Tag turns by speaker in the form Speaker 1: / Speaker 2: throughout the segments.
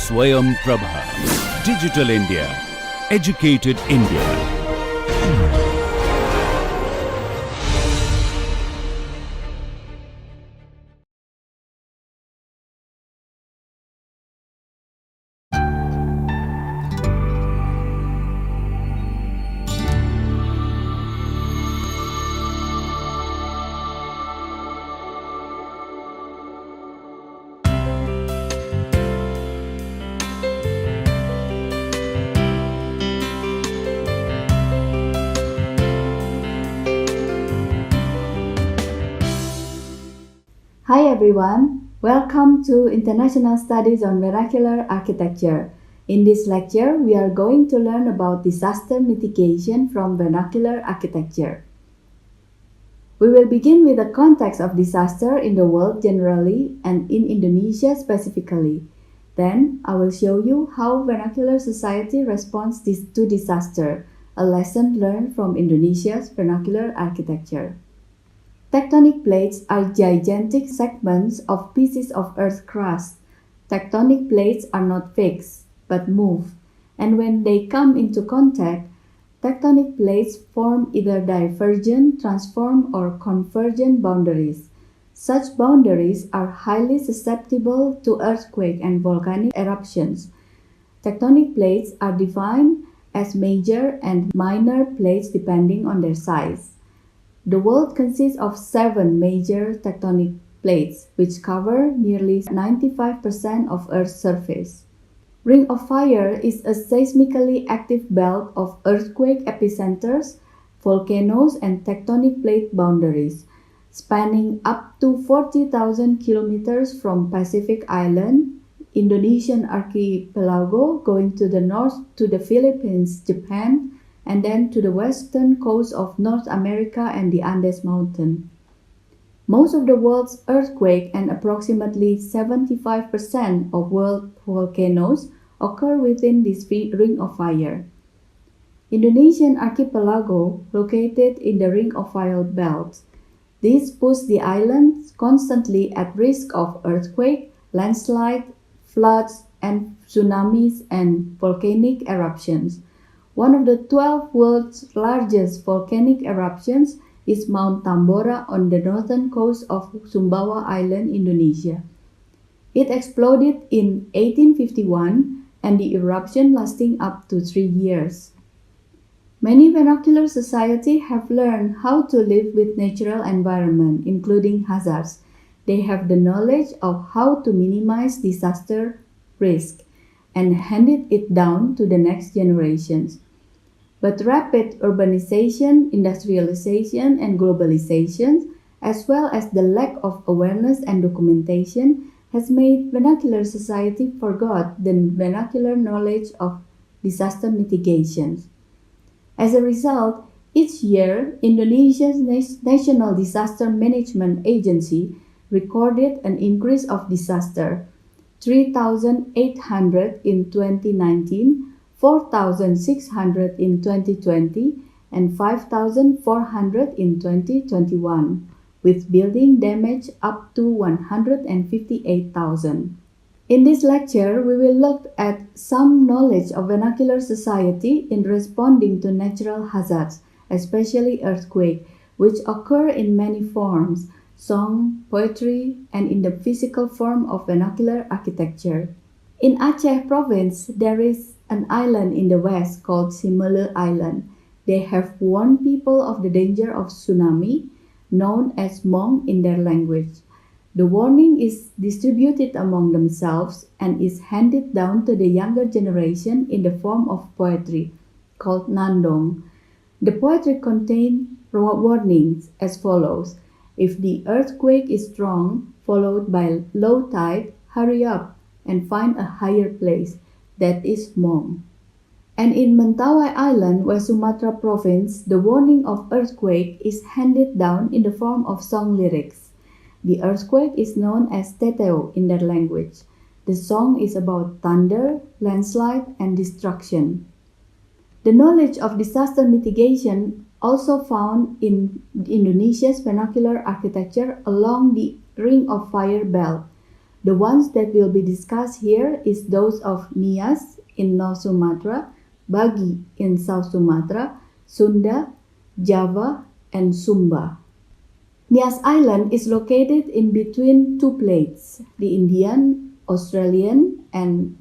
Speaker 1: Swayam Prabha. Digital India. Educated India.
Speaker 2: Hi everyone, welcome to International Studies on Vernacular Architecture. In this lecture, we are going to learn about disaster mitigation from vernacular architecture. We will begin with the context of disaster in the world generally and in Indonesia specifically. Then, I will show you how vernacular society responds to disaster, a lesson learned from Indonesia's vernacular architecture. Tectonic plates are gigantic segments of pieces of earth crust. Tectonic plates are not fixed, but move, and when they come into contact, tectonic plates form either divergent, transform, or convergent boundaries. Such boundaries are highly susceptible to earthquake and volcanic eruptions. Tectonic plates are defined as major and minor plates depending on their size. The world consists of 7 major tectonic plates, which cover nearly 95% of Earth's surface. Ring of Fire is a seismically active belt of earthquake epicenters, volcanoes, and tectonic plate boundaries, spanning up to 40,000 kilometers from Pacific Island, Indonesian archipelago, going to the north to the Philippines, Japan, and then to the western coast of North America and the Andes Mountain. Most of the world's earthquakes and approximately 75% of world volcanoes occur within this Ring of Fire. Indonesian archipelago located in the Ring of Fire belt. This puts the island constantly at risk of earthquake, landslide, floods, and tsunamis and volcanic eruptions. One of the 12 world's largest volcanic eruptions is Mount Tambora on the northern coast of Sumbawa Island, Indonesia. It exploded in 1851 and the eruption lasting up to 3 years. Many vernacular societies have learned how to live with natural environment, including hazards. They have the knowledge of how to minimize disaster risk and handed it down to the next generations. But rapid urbanization, industrialization, and globalization, as well as the lack of awareness and documentation, has made vernacular society forget the vernacular knowledge of disaster mitigation. As a result, each year, Indonesia's National Disaster Management Agency recorded an increase of disaster, 3,800 in 2019, 4,600 in 2020, and 5,400 in 2021, with building damage up to 158,000. In this lecture, we will look at some knowledge of vernacular society in responding to natural hazards, especially earthquake, which occur in many forms, song, poetry, and in the physical form of vernacular architecture. In Aceh province, there is an island in the west called Simele Island. They have warned people of the danger of tsunami, known as Mong in their language. The warning is distributed among themselves and is handed down to the younger generation in the form of poetry, called Nandong. The poetry contains warnings as follows: if the earthquake is strong, followed by low tide, hurry up and find a higher place. That is Mong. And in Mentawai Island, West Sumatra province, the warning of earthquake is handed down in the form of song lyrics. The earthquake is known as Teteo in their language. The song is about thunder, landslide, and destruction. The knowledge of disaster mitigation also found in Indonesia's vernacular architecture along the Ring of Fire belt. The ones that will be discussed here is those of Nias in North Sumatra, Bagi in South Sumatra, Sunda, Java, and Sumba. Nias Island is located in between two plates, the Indian, Australian, and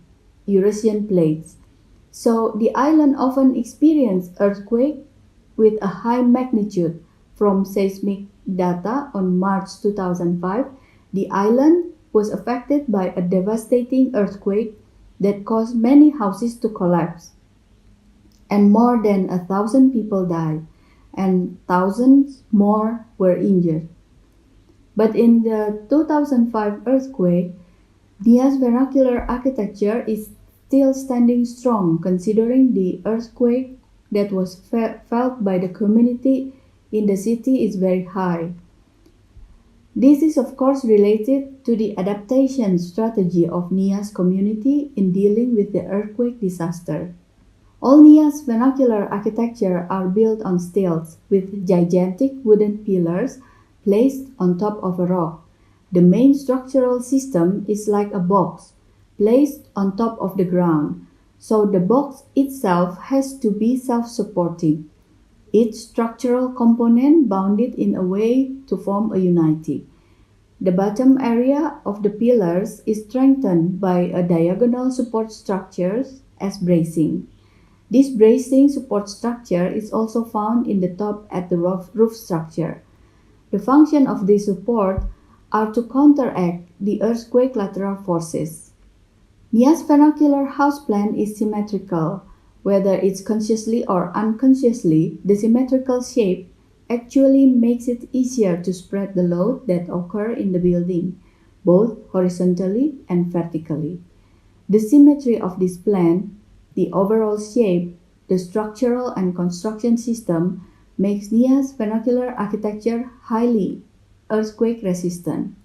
Speaker 2: Eurasian plates. So the island often experiences earthquake with a high magnitude. From seismic data on March 2005, the island was affected by a devastating earthquake that caused many houses to collapse, and more than 1,000 people died, and thousands more were injured. But in the 2005 earthquake, Nias vernacular architecture is still standing strong considering the earthquake that was felt by the community in the city is very high. This is of course related to the adaptation strategy of Nias community in dealing with the earthquake disaster. All Nias vernacular architecture are built on stilts with gigantic wooden pillars placed on top of a rock. The main structural system is like a box placed on top of the ground, so the box itself has to be self-supporting. Each structural component bounded in a way to form a unity. The bottom area of the pillars is strengthened by a diagonal support structures as bracing. This bracing support structure is also found in the top at the roof structure. The function of this support are to counteract the earthquake lateral forces. Nias vernacular house plan is symmetrical. Whether it's consciously or unconsciously, the symmetrical shape actually makes it easier to spread the load that occur in the building, both horizontally and vertically. The symmetry of this plan, the overall shape, the structural and construction system makes Nias vernacular architecture highly earthquake resistant.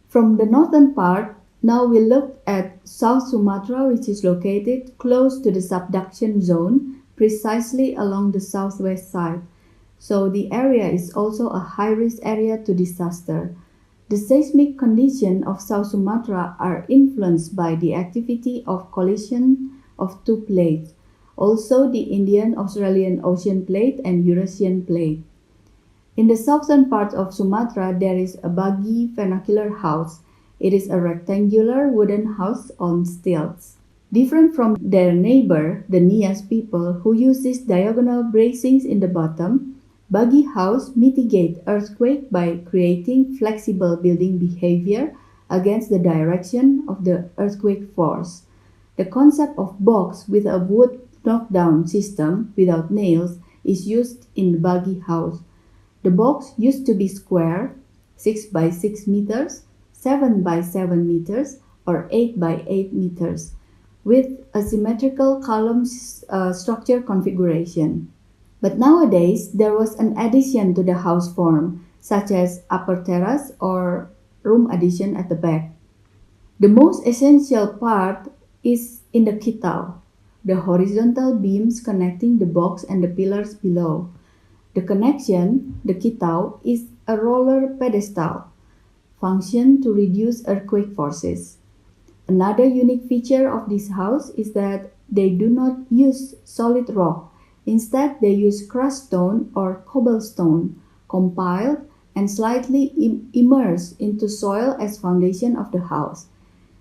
Speaker 2: From the northern part, now we look at South Sumatra, which is located close to the subduction zone, precisely along the southwest side. So the area is also a high-risk area to disaster. The seismic conditions of South Sumatra are influenced by the activity of collision of two plates, also the Indian-Australian Ocean Plate and Eurasian Plate. In the southern part of Sumatra, there is a Bagi vernacular house. It is a rectangular wooden house on stilts. Different from their neighbor, the Nias people, who use these diagonal bracings in the bottom, Bagi house mitigate earthquake by creating flexible building behavior against the direction of the earthquake force. The concept of box with a wood knockdown system without nails is used in the Bagi house. The box used to be square, 6 by 6 meters, 7 by 7 meters, or 8 by 8 meters, with a symmetrical column structure configuration. But nowadays, there was an addition to the house form, such as upper terrace or room addition at the back. The most essential part is in the kitau, the horizontal beams connecting the box and the pillars below. The connection, the kitau, is a roller pedestal, function to reduce earthquake forces. Another unique feature of this house is that they do not use solid rock. Instead, they use crushed stone or cobblestone, compiled and slightly immersed into soil as foundation of the house.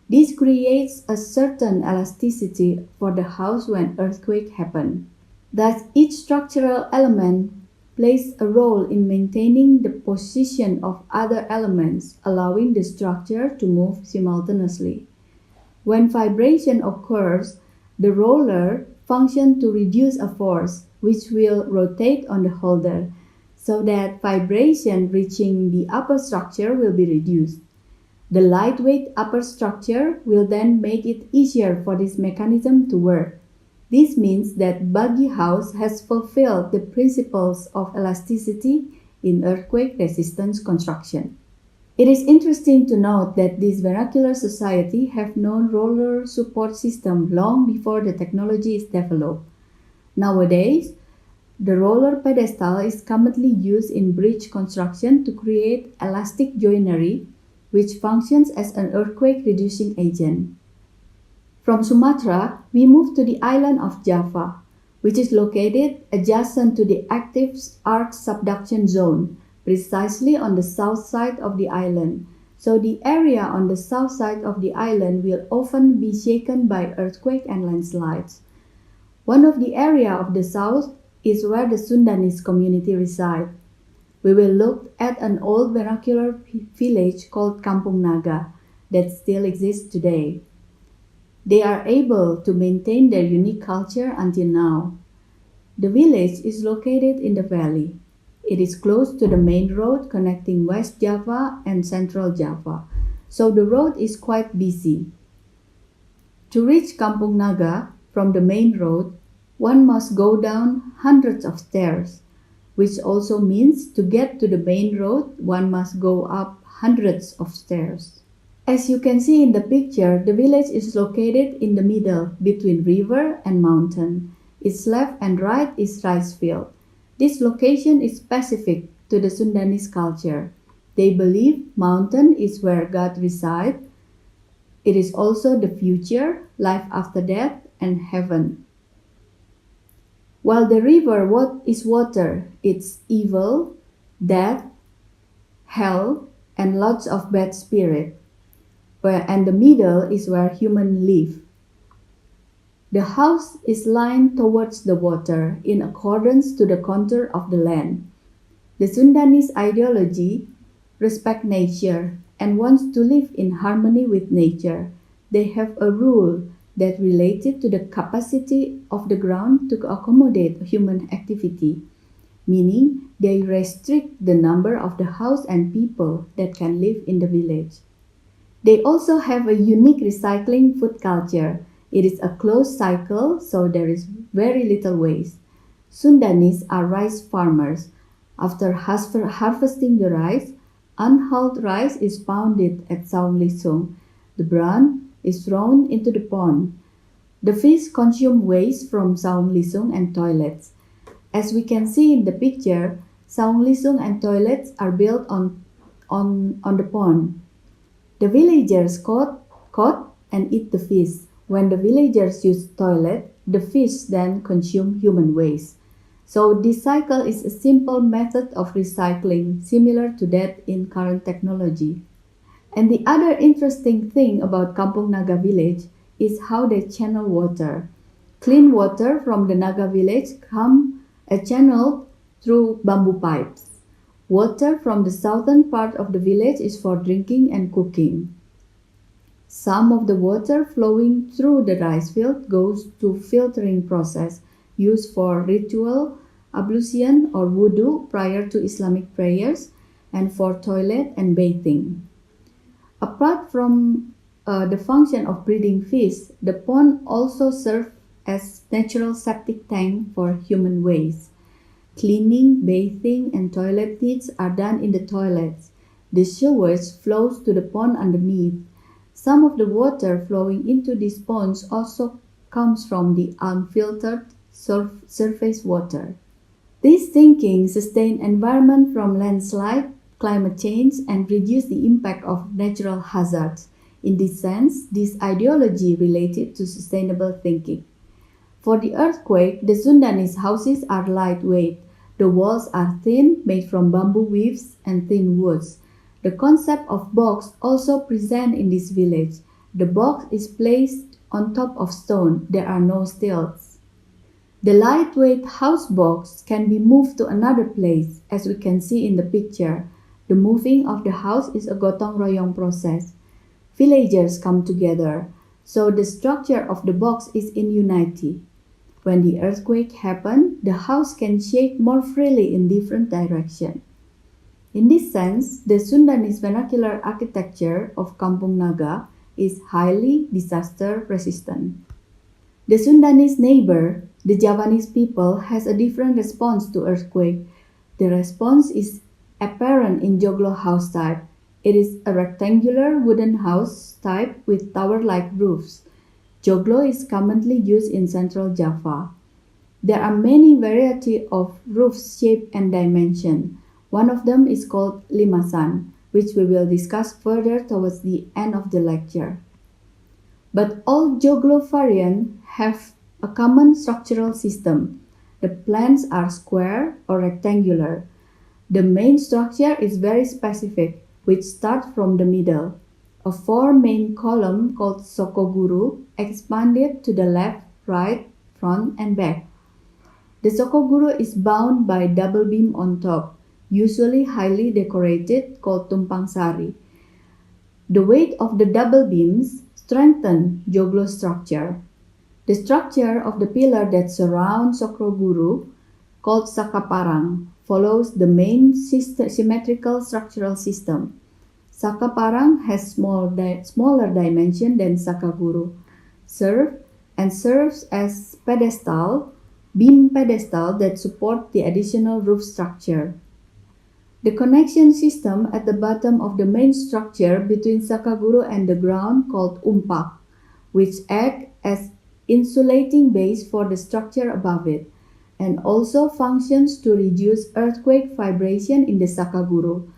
Speaker 2: This creates a certain elasticity for the house when earthquake happen. Thus, each structural element plays a role in maintaining the position of other elements, allowing the structure to move simultaneously. When vibration occurs, the roller functions to reduce a force which will rotate on the holder, so that vibration reaching the upper structure will be reduced. The lightweight upper structure will then make it easier for this mechanism to work. This means that Bagi house has fulfilled the principles of elasticity in earthquake resistance construction. It is interesting to note that this vernacular society have known roller support system long before the technology is developed. Nowadays, the roller pedestal is commonly used in bridge construction to create elastic joinery which functions as an earthquake-reducing agent. From Sumatra, we move to the island of Java, which is located adjacent to the active arc subduction zone, precisely on the south side of the island. So the area on the south side of the island will often be shaken by earthquake and landslides. One of the area of the south is where the Sundanese community reside. We will look at an old vernacular village called Kampung Naga that still exists today. They are able to maintain their unique culture until now. The village is located in the valley. It is close to the main road connecting West Java and Central Java, so the road is quite busy. To reach Kampung Naga from the main road, one must go down hundreds of stairs, which also means to get to the main road, one must go up hundreds of stairs. As you can see in the picture, the village is located in the middle between river and mountain. Its left and right is rice field. This location is specific to the Sundanese culture. They believe mountain is where God resides. It is also the future, life after death, and heaven. While the river is water, it's evil, death, hell, and lots of bad spirit. And the middle is where humans live. The house is lined towards the water in accordance to the contour of the land. The Sundanese ideology respects nature and wants to live in harmony with nature. They have a rule that related to the capacity of the ground to accommodate human activity, meaning they restrict the number of the house and people that can live in the village. They also have a unique recycling food culture. It is a closed cycle, so there is very little waste. Sundanese are rice farmers. After harvesting the rice, unhulled rice is pounded at Saung Lisung. The bran is thrown into the pond. The fish consume waste from Saung Lisung and toilets. As we can see in the picture, Saung Lisung and toilets are built on the pond. The villagers caught and eat the fish. When the villagers use toilet, the fish then consume human waste. So this cycle is a simple method of recycling, similar to that in current technology. And the other interesting thing about Kampung Naga village is how they channel water. Clean water from the Naga village come channeled through bamboo pipes. Water from the southern part of the village is for drinking and cooking. Some of the water flowing through the rice field goes to filtering process used for ritual ablution or wudu prior to Islamic prayers and for toilet and bathing. Apart from the function of breeding fish, the pond also serves as natural septic tank for human waste. Cleaning, bathing, and toilet needs are done in the toilets. The sewage flows to the pond underneath. Some of the water flowing into these ponds also comes from the unfiltered surface water. This thinking sustains environment from landslide, climate change, and reduce the impact of natural hazards. In this sense, this ideology related to sustainable thinking. For the earthquake, the Sundanese houses are lightweight. The walls are thin, made from bamboo weaves and thin woods. The concept of box also present in this village. The box is placed on top of stone. There are no stilts. The lightweight house box can be moved to another place, as we can see in the picture. The moving of the house is a gotong royong process. Villagers come together, so the structure of the box is in unity. When the earthquake happens, the house can shake more freely in different directions. In this sense, the Sundanese vernacular architecture of Kampung Naga is highly disaster resistant. The Sundanese neighbor, the Javanese people, has a different response to earthquake. The response is apparent in Joglo house type. It is a rectangular wooden house type with tower-like roofs. Joglo is commonly used in Central Java. There are many varieties of roof shape and dimension. One of them is called limasan. which we will discuss further towards the end of the lecture. But all joglo variants have a common structural system. The plans are square or rectangular. The main structure is very specific, which starts from the middle. A four main column called sokoguru expanded to the left, right, front, and back. The sokoguru is bound by double beam on top, usually highly decorated, called tumpang sari. The weight of the double beams strengthen joglo structure. The structure of the pillar that surrounds sokoguru, called sakaparang, follows the main symmetrical structural system. Sakaparang has smaller dimension than sakaguru, serves as beam pedestal that support the additional roof structure. The connection system at the bottom of the main structure between sakaguru and the ground called umpak, which act as insulating base for the structure above it, and also functions to reduce earthquake vibration in the sakaguru.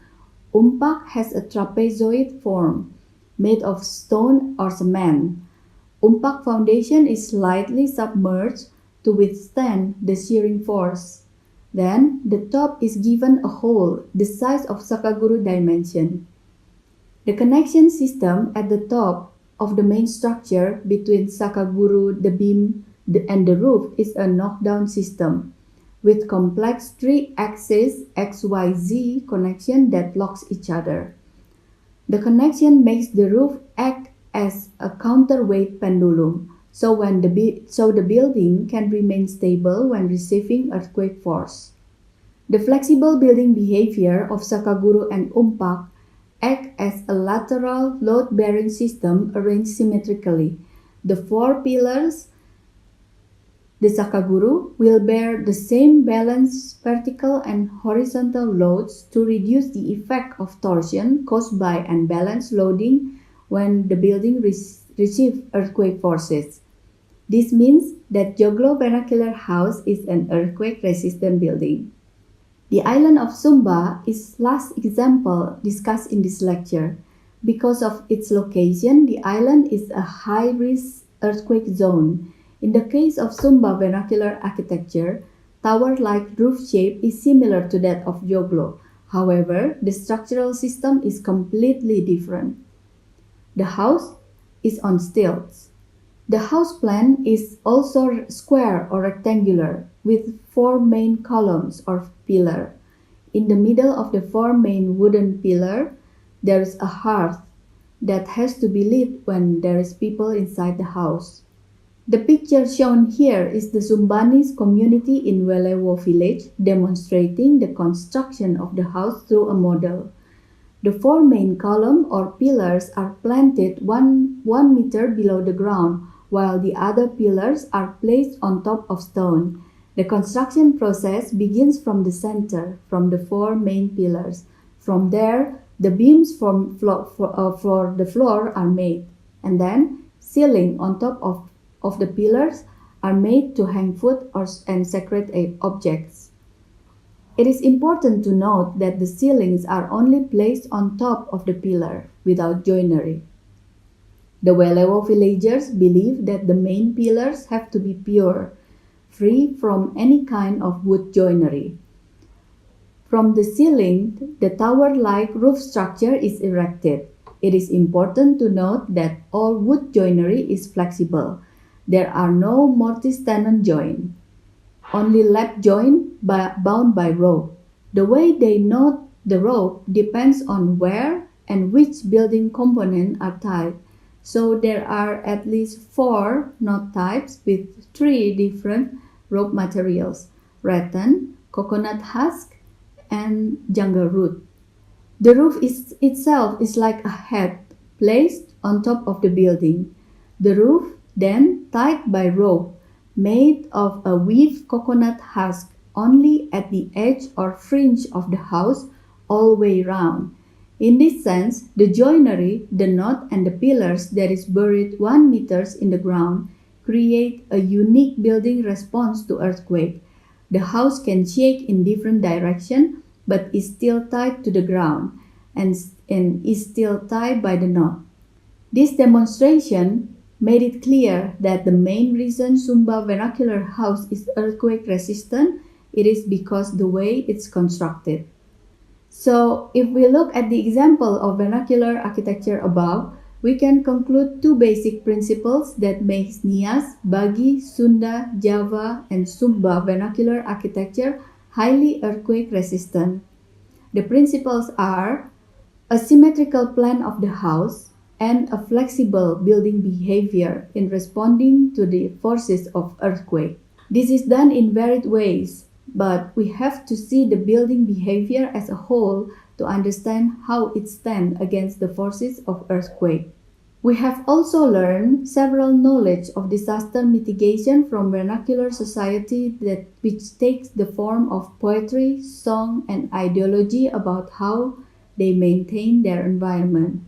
Speaker 2: Umpak has a trapezoid form, made of stone or cement. Umpak foundation is slightly submerged to withstand the shearing force. Then, the top is given a hole the size of sakaguru dimension. The connection system at the top of the main structure between sakaguru, the beam, and the roof is a knockdown system with complex three-axis XYZ connection that locks each other. The connection makes the roof act as a counterweight pendulum, so the building can remain stable when receiving earthquake force. The flexible building behavior of sakaguru and umpak act as a lateral load-bearing system arranged symmetrically. The four pillars, the sakaguru, will bear the same balanced vertical and horizontal loads to reduce the effect of torsion caused by unbalanced loading when the building receives earthquake forces. This means that joglo vernacular house is an earthquake-resistant building. The island of Sumba is last example discussed in this lecture. Because of its location, the island is a high-risk earthquake zone. In the case of Sumba vernacular architecture, tower-like roof shape is similar to that of joglo. However, the structural system is completely different. The house is on stilts. The house plan is also square or rectangular with four main columns or pillar. In the middle of the four main wooden pillar, there is a hearth that has to be lit when there is people inside the house. The picture shown here is the Sumbanese community in Welewo village demonstrating the construction of the house through a model. The four main columns or pillars are planted 1 meter below the ground, while the other pillars are placed on top of stone. The construction process begins from the center, from the four main pillars. From there, the beams for the floor are made, and then ceiling on top of the pillars are made to hang food and sacred objects. It is important to note that the ceilings are only placed on top of the pillar without joinery. The Welewo villagers believe that the main pillars have to be pure, free from any kind of wood joinery. From the ceiling, the tower-like roof structure is erected. It is important to note that all wood joinery is flexible. There are no mortise-tenon joint, only lap joint bound by rope. The way they knot the rope depends on where and which building components are tied. So there are at least 4 knot types with 3 different rope materials: rattan, coconut husk, and jungle root. The roof itself is like a head placed on top of the building. The roof then tied by rope made of a weave coconut husk only at the edge or fringe of the house all way round. In this sense, the joinery, the knot, and the pillars that is buried 1 meter in the ground create a unique building response to earthquake. The house can shake in different directions but is still tied to the ground, and and is still tied by the knot. This demonstration made it clear that the main reason Sumba vernacular house is earthquake resistant, it is because the way it's constructed. So if we look at the example of vernacular architecture above, we can conclude two basic principles that makes Nias, Bagi, Sunda, Java, and Sumba vernacular architecture highly earthquake resistant. The principles are a symmetrical plan of the house and a flexible building behavior in responding to the forces of earthquake. This is done in varied ways, but we have to see the building behavior as a whole to understand how it stands against the forces of earthquake. We have also learned several knowledge of disaster mitigation from vernacular society which takes the form of poetry, song, and ideology about how they maintain their environment.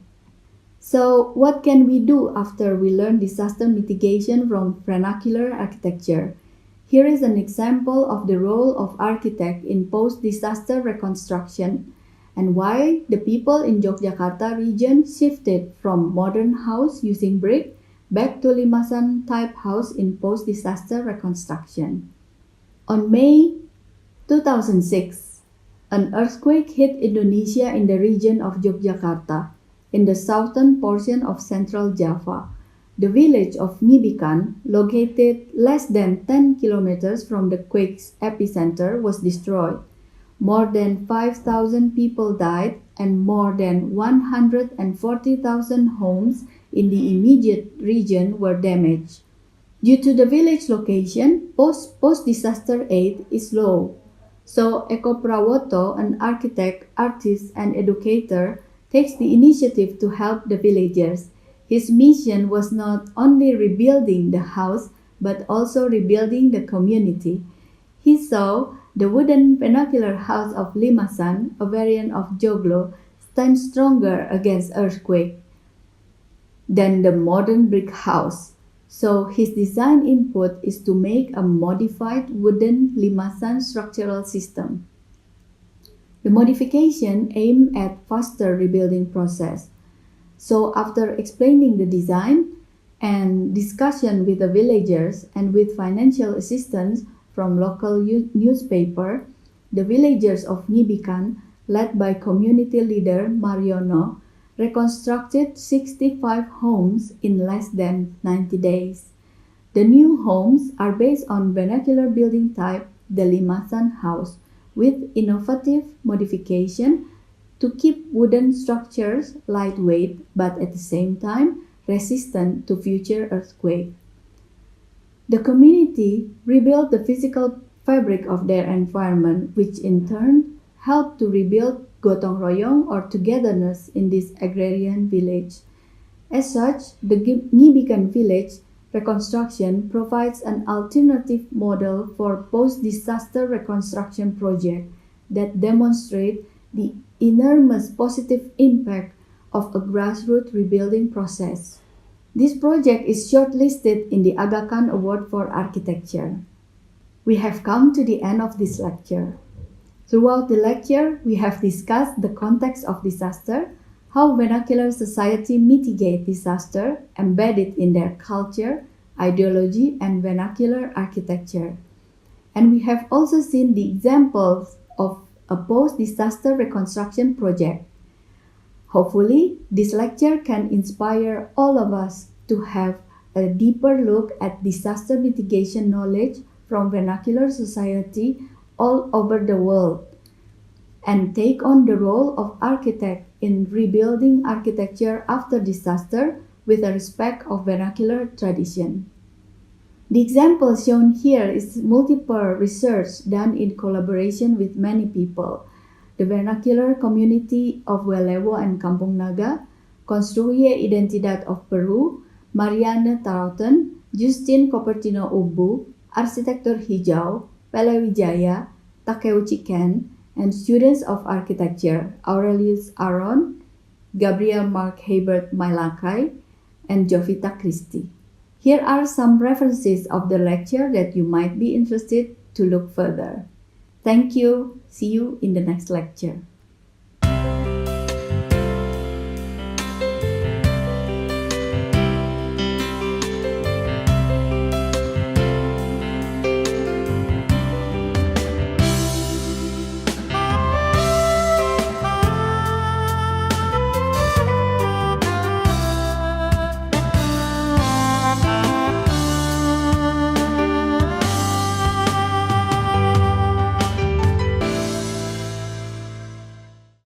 Speaker 2: So what can we do after we learn disaster mitigation from vernacular architecture? Here is an example of the role of architect in post-disaster reconstruction and why the people in Yogyakarta region shifted from modern house using brick back to limasan type house in post-disaster reconstruction. On May 2006, an earthquake hit Indonesia in the region of Yogyakarta, in the southern portion of central Java. The village of Nibikan, located less than 10 kilometers from the quake's epicenter, was destroyed. More than 5,000 people died and more than 140,000 homes in the immediate region were damaged. Due to the village location, post-disaster aid is low. So Eko Prawoto, an architect, artist, and educator, takes the initiative to help the villagers. His mission was not only rebuilding the house, but also rebuilding the community. He saw the wooden vernacular house of limasan, a variant of joglo, stand stronger against earthquake than the modern brick house. So his design input is to make a modified wooden limasan structural system. The modification aimed at faster rebuilding process. So after explaining the design and discussion with the villagers and with financial assistance from local newspaper, the villagers of Nibikan, led by community leader Mariono, reconstructed 65 homes in less than 90 days. The new homes are based on vernacular building type, the limasan house, with innovative modification to keep wooden structures lightweight but at the same time resistant to future earthquake. The community rebuilt the physical fabric of their environment, which in turn helped to rebuild gotong royong or togetherness in this agrarian village. As such, the Nibikan village reconstruction provides an alternative model for post-disaster reconstruction project that demonstrate the enormous positive impact of a grassroots rebuilding process. This project is shortlisted in the Aga Khan Award for Architecture. We have come to the end of this lecture. Throughout the lecture, we have discussed the context of disaster, how vernacular society mitigate disaster embedded in their culture, ideology, and vernacular architecture. And we have also seen the examples of a post-disaster reconstruction project. Hopefully, this lecture can inspire all of us to have a deeper look at disaster mitigation knowledge from vernacular society all over the world and take on the role of architect in rebuilding architecture after disaster with a respect of vernacular tradition. The example shown here is multiple research done in collaboration with many people. The vernacular community of Welewo and Kampung Naga, Construye Identidad of Peru, Marianne Tarauton, Justin Cupertino Ubu, Arsitektur Hijau, Pelewijaya, Takeuchi Ken, and students of architecture Aurelius Aron, Gabriel Mark Hebert Mailakai, and Jovita Christie. Here are some references of the lecture that you might be interested to look further. Thank you. See you in the next lecture.